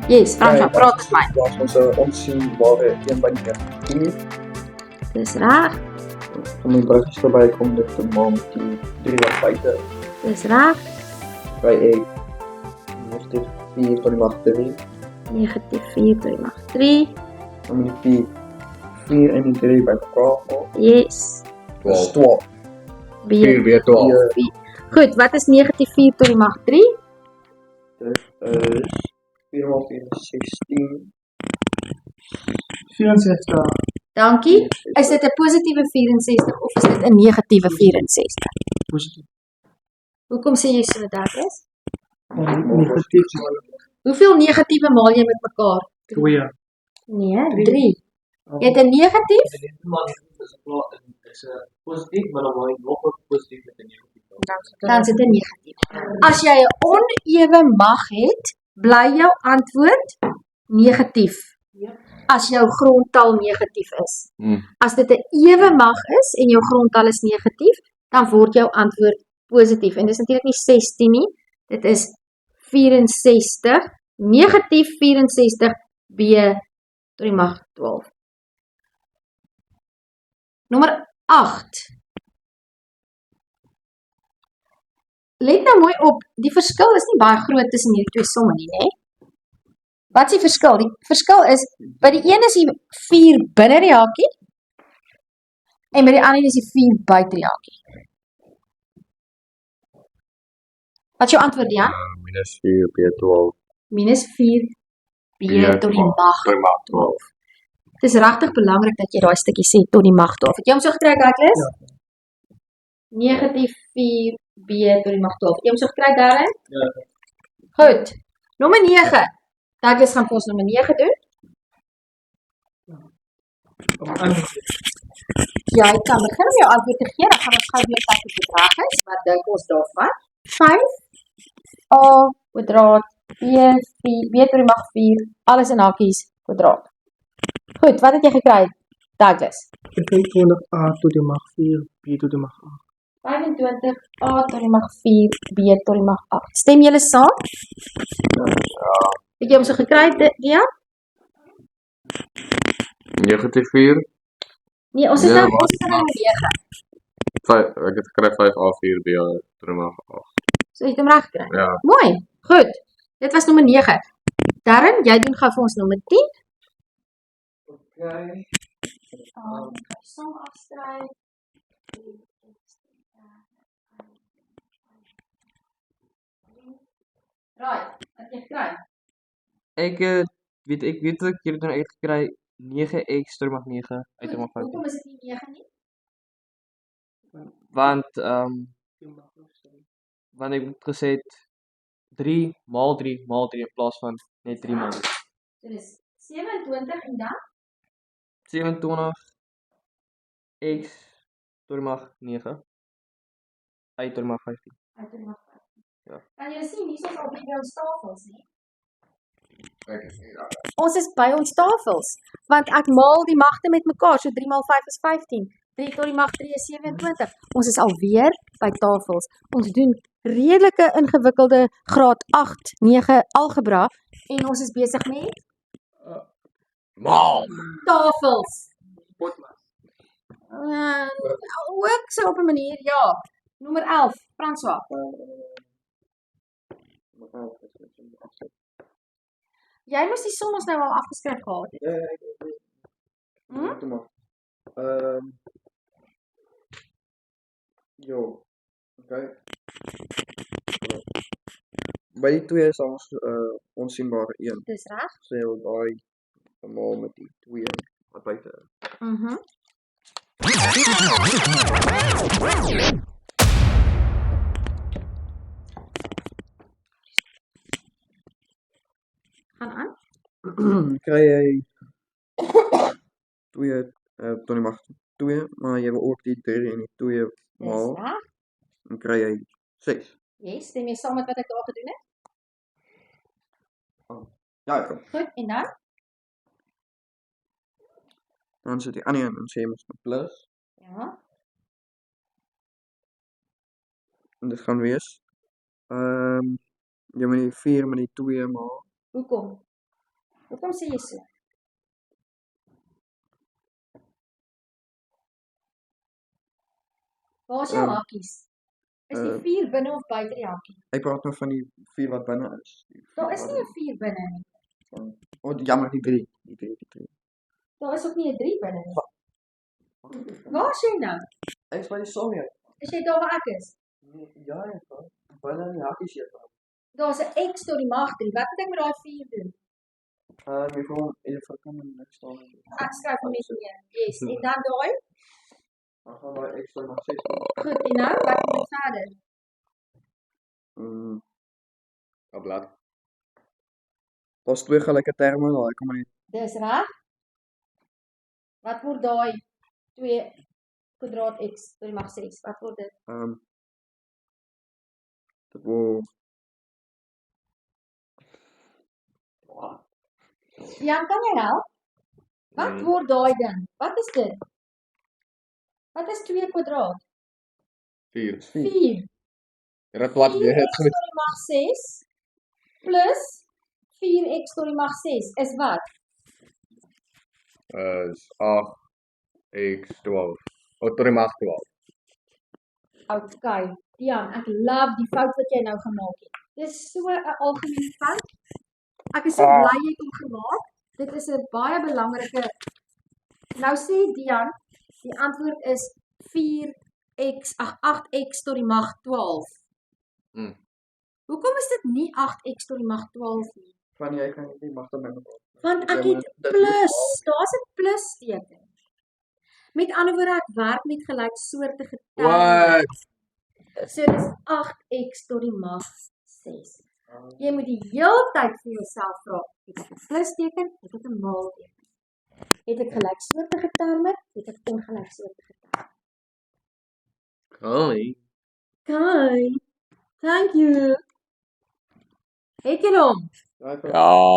Yes, Fransman, praat met my. Plaas ons 'n onsigbare 1 by 10. Dis reg, Van die bruggies verby kom dit te maak die 3 wat buite. dis reg. Kry ek negatief 4 tot die mag 3. Negatief 4 tot die mag 3. Dan moet die 4 en die 3 by mekaar maak. Yes. Dis 12. 4 weer 12. Goed, wat is negatief 4 tot die mag 3? Dit is 4 maal 4 is 16. 64. Dankie. Is dit 'n positiewe 64 of is dit 'n negatiewe 64? Positief. Hoekom sê jy so, Douglas? Negatief. Hoeveel negatiewe maal jy met mekaar? 2. Nee, 3. Jy het 'n negatief, Is 'n positief, maar dan maak jy nog 'n positief met 'n negatief. dan is dit 'n negatief. As jy 'n onewe mag het, bly jou antwoord negatief. As jou grondtal negatief is. As dit 'n ewe mag is en jou grondtal is negatief, dan word jou antwoord positief. En dis natuurlik nie 16 nie, dit is 64, negatief 64 b tot die mag 12. Nommer 8. Let nou mooi op, die verskil is nie baie groot tussen hierdie twee somme nie, né? Wat is die verskil? Die verskil is, by die een is die 4 binne die hakie, en by die ander is die 4 buite die hakie. Wat is jou antwoord, Jan? Minus 4 b 12. Minus 4 b tot die mag. Tot die mag 12. Het is regtig belangrik dat jy daai stukkie sê tot die mag 12. Het jy hom so gekry, Douglas? Ja. Negatief 4 b tot die mag 12. Het jy hom so gekry, Darren? Ja. Goed. Nommer 9. Douglas gaan vir ons nommer 9 doen. Ja, ek kan begin om jou antwoord te gee. Dan gaan ons gou weer kyk wat die bedrag is. Wat dink ons daarvan? 5 a kwadraat b tot die mag 4, alles in hakies kwadraat. Goed, wat het jy gekry, Douglas? 25a tot die mag 4, b tot die mag 8. 25 a tot die mag 4, b tot die mag 8. Stem julle saam? Ja. Het jy hom so gekry, Dia? Negatief 4. Nee, ons is Ja, nou maar- ons is nou met 9. 5. Ek het gekry 5a4 b tot die mag 8. So jy het hom reg gekry. Ja. Mooi. Goed. Dit was nommer 9. Darren, jy doen gou vir ons nommer 10. Okay. Som afskryf. Right, wat jy gekry? Ek weet wat ek hier dan uitgekry 9x tot die mag 9 uit die mag 15. Hoekom is dit nie 9 nie? Want want ek het gesê 3 maal 3 maal 3 in plaas van net 3 maal 3. So dis 27 en dan 27 x tot die mag 9 uit tot die mag 15. uit die mag 15. Ja. Kan jy sien hier is al by ons tafels, nie? Ek is nie daar. Ons is by ons tafels, want ek maal die magte met mekaar, so 3 maal 5 is 15. 3 tot die mag 3 is 27. Ons is alweer by tafels. Ons doen redelike ingewikkelde graad 8, 9 algebra en ons is besig met Maal. tafels. Potmas. Ook so op 'n manier, ja. Nommer 11, François. Jy moes die som ons nou al afgeskryf gehad het. Wag maar. Jo. Okay. By die 2 is ons onsigbare 1. Dis reg. Sê jy daai maal met die 2 wat buite is. Mhm. Gaan aan. Kry jy 2 tot die mag 2, maar jy wil ook die 3 en die 2 Dis maal, reg. dan kry jy 6. Yes, stem jy saam met wat ek daar gedoen het? Ja, ek kom. Goed, en dan? Dan sit die ander een en sê jy moet 'n plus Ja. en dit gaan wees jy moet die 4 met die 2 maal. Hoekom? Hoekom sê jy so? Waar is jou hakkies? Is die 4 binne of buite die hakkie? Ek praat nou van die 4 wat binne is. Daar is nie 'n 4 binne nie. Jammer, die 3. Die 3. Daar is ook nie 'n 3 binne nie. Waar is jy nou? Ek is by die som hier. Is jy daar waar ek is? Ja, juffrou. Binne in die hakkies juffrou. Daar's 'n X tot die mag 3. Wat moet ek met daai 4 doen? Juffrou kan niks staan. Ek skryf hom net neer. Yes. En dan daai? Dan gaan daai X tot die mag 6. Goed, en nou wat moet ek verder? Blad. Daar's 2 gelyke terme daai, kom maar net. Dis reg. Wat word daai 2 kwadraat X tot die mag 6? Wat word dit? Dit word Jan, kan jy help? Wat word daai dan? Wat is dit? Wat is 2 kwadraat? 4. 4. Dit wat jy 4x het tot die mag 6 plus 4x tot die mag 6 is wat? is 8x12. Tot die mag 12. Okay, Jan, ek love die fout wat jy nou gemaak het. Dis so 'n algemene fout. Ek is so bly jy het hom gemaak. Dit is 'n baie belangrike. Nou sê Dian, die antwoord is 8x tot die mag 12. Hoekom is dit nie 8x tot die mag 12 nie? van jy kan nie mag dan binne. Want ek het plus, daar's 'n plus teken. Met ander woorde, ek werk met gelyksoortige terme. So dis 8x tot die mag 6. Jy moet die hele tyd vir jouself vra, het ek 'n plus teken, het ek 'n maal teken? Het ek gelyksoortige terme, het ek ongelyksoortige terme? Kai, thank you. Het jy hom? Ja.